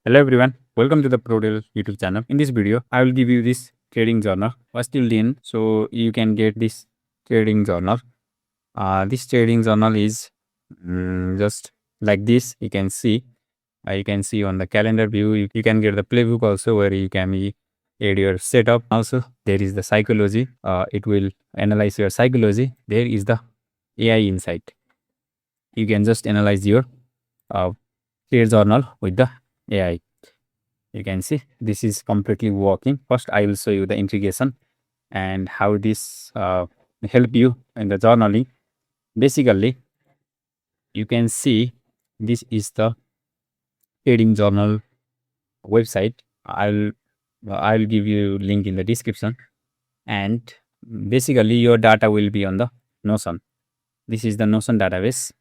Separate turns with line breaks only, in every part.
Hello everyone, welcome to the ProDeal YouTube channel. In this video, I will give you this trading journal. Watch till the end so you can get this trading journal. This trading journal is just like this. You can see on the calendar view. You can get the playbook also where you can add your setup. Also, there is the psychology. It will analyze your psychology. There is the AI insight. You can just analyze your trade journal with the AI. You can see this is completely working. First, I will show you the integration and how this help you in the journaling. Basically, you can see this is the trading journal website. I'll give you link in the description, and basically your data will be on the Notion. This is the Notion database.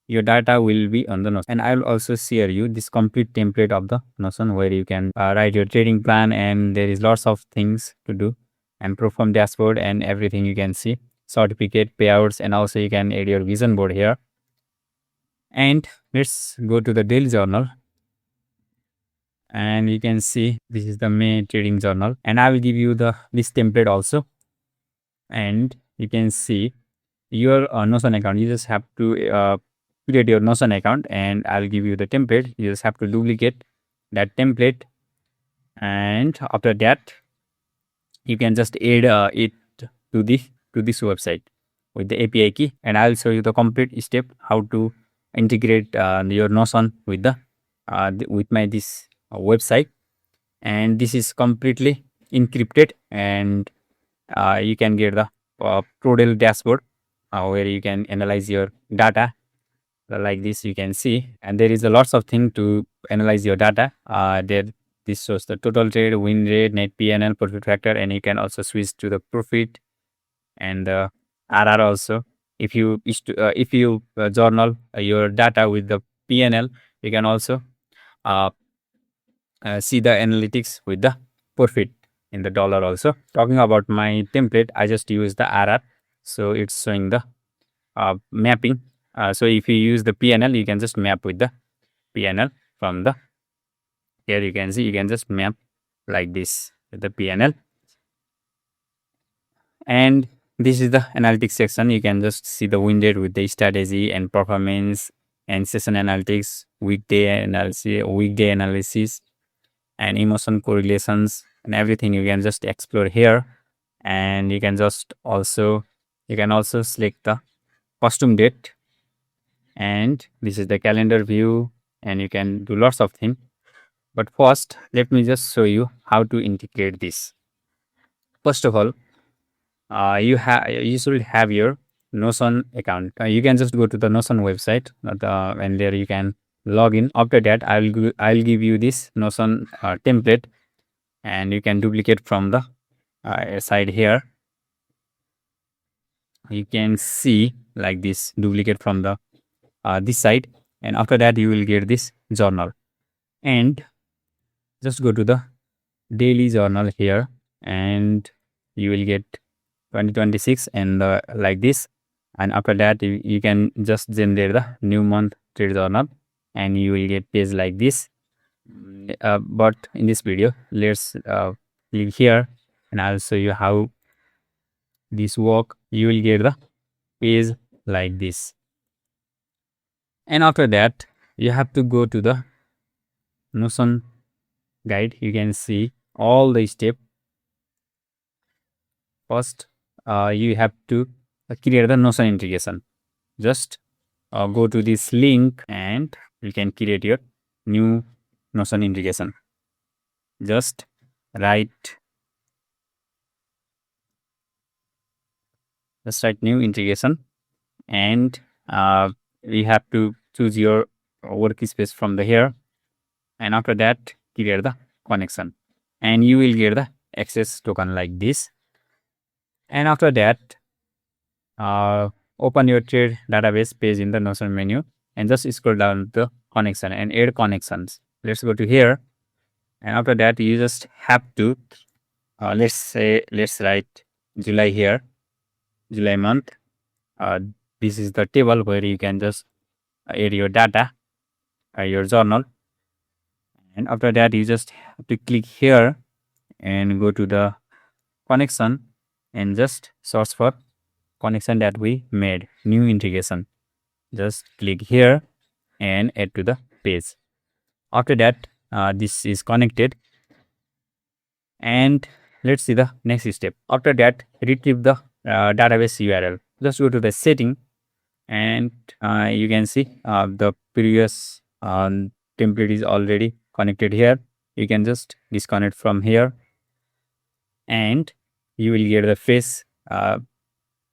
Your data will be on the Notion, and I'll also share you this complete template of the Notion where you can write your trading plan, and there is lots of things to do and perform dashboard and everything. You can see certificate payouts, and also you can add your vision board here. And let's go to the daily journal, and you can see this is the main trading journal, and I will give you this template also. And you can see your Notion account. You just have to create your Notion account, and I'll give you the template. You just have to duplicate that template, and after that you can just add it to this website with the API key, and I'll show you the complete step how to integrate your Notion with this website. And this is completely encrypted, and you can get the ProDeal dashboard where you can analyze your data like this. You can see, and there is a lots of thing to analyze your data. This shows the total trade, win rate, net PNL, profit factor, and you can also switch to the profit and the RR also. If you journal your data with the PNL, you can also see the analytics with the profit in the dollar also. Talking about my template, I just use the RR, so it's showing the mapping. So if you use the PNL, you can just map with the PNL from the here. You can see you can just map like this with the PNL. And this is the analytics section. You can just see the win rate with the strategy and performance and session analytics, weekday analysis, and emotion correlations and everything. You can just explore here, and you can also select the custom date, and this is the calendar view, and you can do lots of things. But first, let me just show you how to integrate this. First of all, you should have your Notion account. You can just go to the Notion website, and there you can log in. After that, I'll give you this Notion template, and you can duplicate from the side here. You can see like this, duplicate from the this side, and after that you will get this journal. And just go to the daily journal here, and you will get 2026 and like this. And after that you can just generate the new month trade journal, and you will get page like this. But in this video, let's click here, and I'll show you how this work. You will get the page like this, and after that you have to go to the Notion guide. You can see all the steps. First, you have to create the Notion integration. Just go to this link, and you can create your new Notion integration. Just write new integration, and you have to choose your workspace from the here, and after that create the connection, and you will get the access token like this. And after that, open your trade database page in the Notion menu, and just scroll down the connection and add connections. Let's go to here, and after that you just have to let's write July here, July month. This is the table where you can just add your data, your journal, And after that, you just have to click here and go to the connection and just search for connection that we made, new integration. Just click here and add to the page. After that, this is connected. And let's see the next step. After that, retrieve the database URL. Just go to the setting, and you can see the previous template is already connected here. You can just disconnect from here, and you will get the face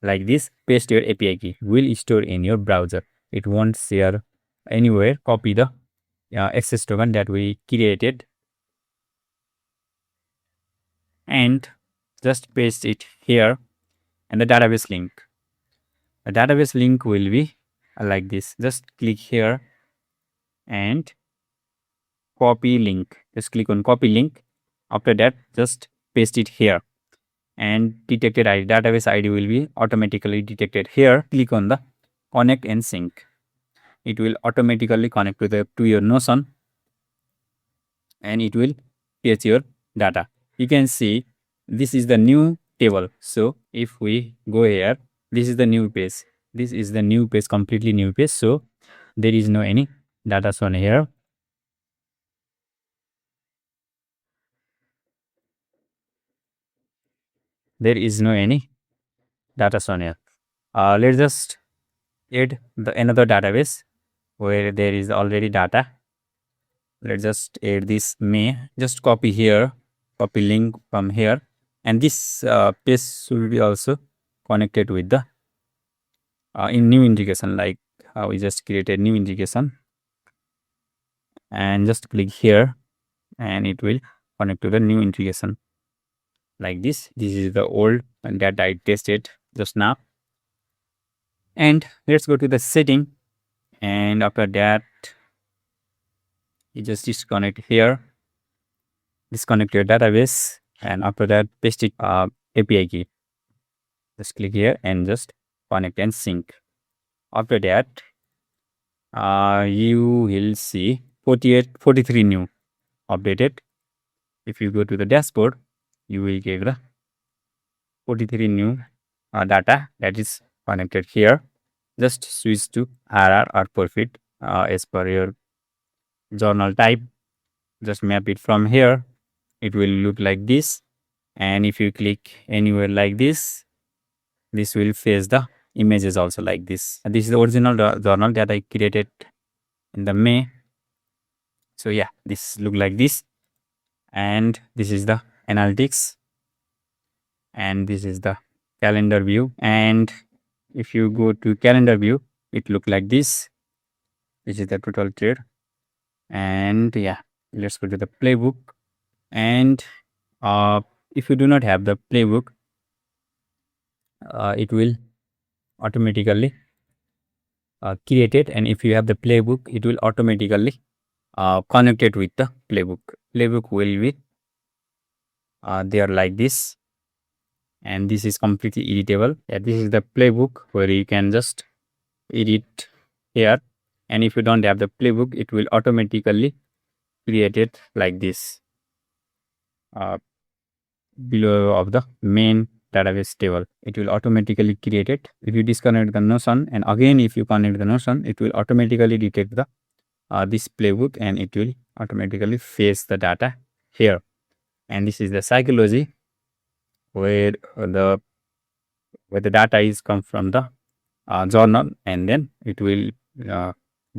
like this. Paste your API key, will store in your browser. It won't share anywhere. Copy the access token that we created and just paste it here, and the database link. The database link will be like this. Just click here and copy link. Just click on copy link. After that, just paste it here, and detected ID, database ID will be automatically detected here. Click on the connect and sync. It will automatically connect to your Notion, and it will fetch your data. You can see this is the new table. So if we go here, this is the new page. This is the new page, completely new page. So there is no any data shown here. There is no any data shown here. Let's just add the another database where there is already data. Let's just add this May. Just copy here, copy link from here, and this page should be also connected with the in new integration. Like we just created new integration, and just click here, and it will connect to the new integration like this. This is the old that I tested just now. And let's go to the setting, and after that, you just disconnect here, disconnect your database, and after that, paste it API key. Just click here and just connect and sync. After that, you will see 43 new updated. If you go to the dashboard, you will get the 43 new data that is connected here. Just switch to RR or profit as per your journal type. Just map it from here. It will look like this. And if you click anywhere like this will face the images also like this. And this is the original journal that I created in the May. So yeah, this look like this. And this is the analytics, and this is the calendar view. And if you go to calendar view, it look like this. This is the total trade. And yeah, let's go to the playbook. And if you do not have the playbook, it will automatically create it. And if you have the playbook, it will automatically connect it with the playbook. Playbook will be there like this, and this is completely editable. Yeah, this is the playbook where you can just edit here. And if you don't have the playbook, it will automatically create it like this below of the main database table. It will automatically create it. If you disconnect the Notion, and again if you connect the Notion, it will automatically detect the this playbook, and it will automatically fetch the data here. And this is the psychology where the data is come from the journal, and then it will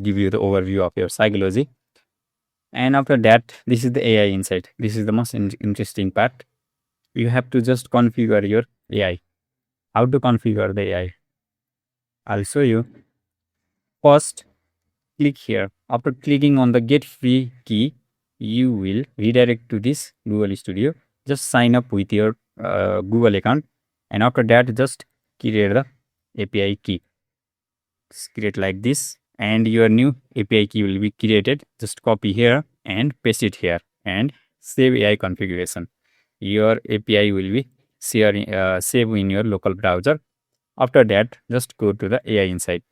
give you the overview of your psychology. And after that, this is the AI insight. This is the most interesting part. You have to just configure your AI. How to configure the AI? I'll show you. First, click here. After clicking on the get free key, you will redirect to this Google Studio. Just sign up with your Google account, and after that, just create the API key. Just create like this, and your new API key will be created. Just copy here and paste it here, and save AI configuration. Your API will be save in your local browser. After that, just go to the AI Insight.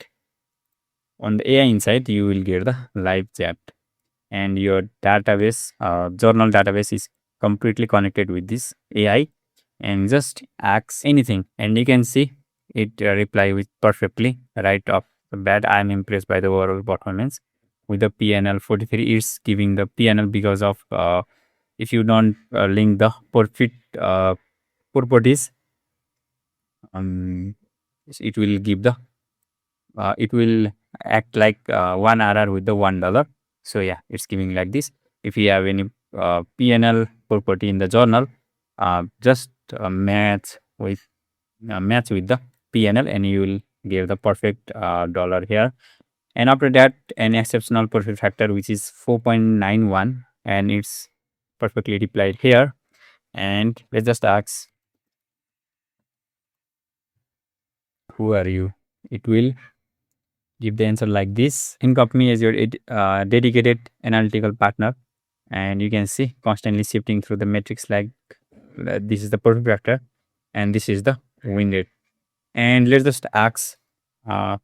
On the AI Insight, you will get the live chat. and your database, journal database is completely connected with this AI, and just ask anything and you can see it reply with perfectly right off the bat. I'm impressed by the overall performance with the PNL 43. It's giving the PNL because of if you don't link the profit properties, um, it will give the it will act like 1 RR with the $1. So yeah, it's giving like this. If you have any PNL property in the journal, just match with the PNL and you will give the perfect dollar here. And after that, an exceptional profit factor which is 4.91 and it's perfectly replied here. And let's just ask, who are you? It will give the answer like this. Think of me as your dedicated analytical partner, and you can see constantly shifting through the metrics like this is the profit factor and this is the win rate. And let's just ask, uh,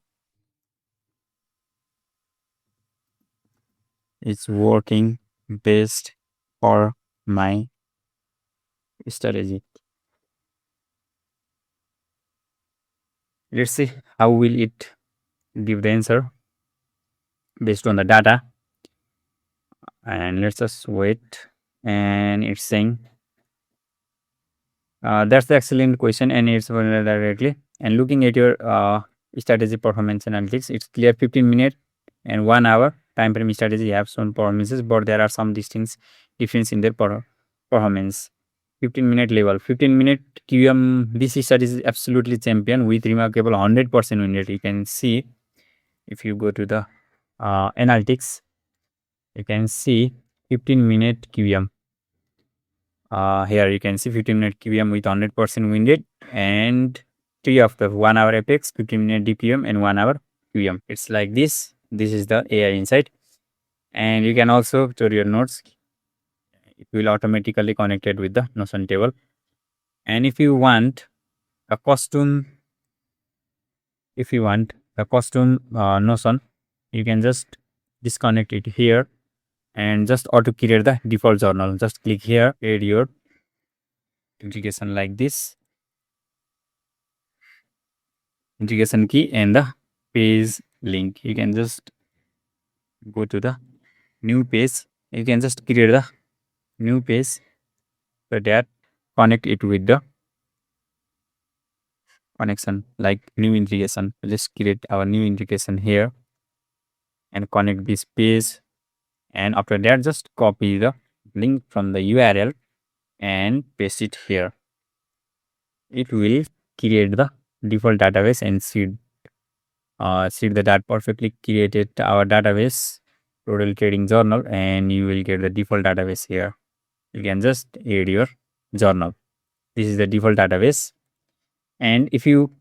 it's working best for my strategy. Let's see how will it give the answer based on the data. And let's just wait. And it's saying that's the excellent question, and it's directly. And looking at your strategy performance analytics, it's clear 15 minute and 1 hour time frame strategy have shown performances, but there are some distinct difference in their performance. 15-minute level, 15-minute QM, this strategy is absolutely champion with remarkable 100% win rate. You can see if you go to the analytics, you can see 15-minute QM. Here you can see 15-minute QM with 100% win rate and 3 of the 1 hour apex, 15-minute DPM and 1 hour QM. It's like this. This is the AI insight. And you can also store your notes. It will automatically connected with the Notion table. And if you want a custom, Notion, you can just disconnect it here and just auto create the default journal. Just click here, add your integration like this, integration key and the page link. You can just go to the new page. You can just create the new page so that connect it with the connection like new integration. Let's create our new integration here and connect this page. And after that, just copy the link from the URL and paste it here. It will create the default database and see that perfectly created our database total trading journal, and you will get the default database here. You can just add your journal. This is the default database. And if you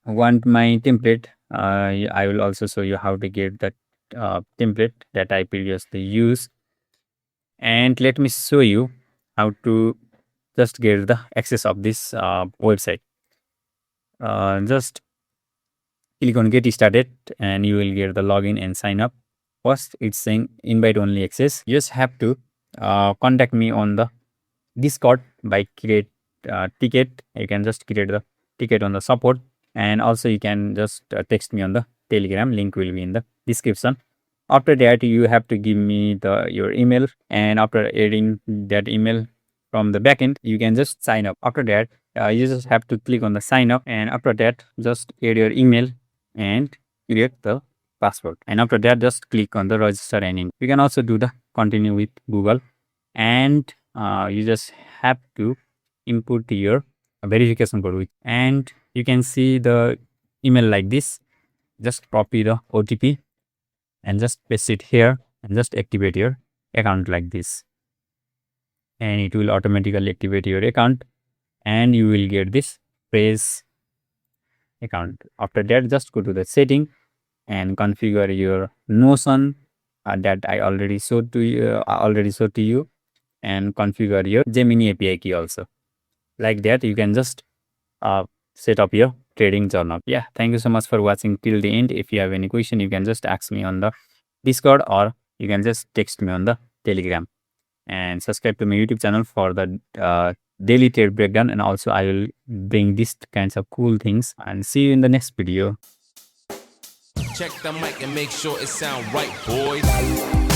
want my template, I will also show you how to get that template that I previously used. And let me show you how to just get the access of this website. Just click on get started and you will get the login and sign up. First, it's saying invite only access. You just have to contact me on the Discord by create ticket. You can just create the ticket on the support, and also you can just text me on the Telegram. Link will be in the description. After that, you have to give me your email, and after adding that email from the backend, you can just sign up. After that, you just have to click on the sign up, and after that, just add your email and create the password. And after that, just click on the register and in. You can also do the continue with Google, and you just have to input your verification code, and you can see the email like this. Just copy the OTP and just paste it here and just activate your account like this, and it will automatically activate your account and you will get this phrase account. After that, just go to the setting and configure your Notion that I already showed to you, and configure your Gemini API key also. Like that, you can just set up your trading journal. Yeah, thank you so much for watching till the end. If you have any question, you can just ask me on the Discord, or you can just text me on the Telegram, and subscribe to my YouTube channel for the daily trade breakdown. And also I will bring these kinds of cool things, and see you in the next video.
Check the mic and make sure it sound right, boys.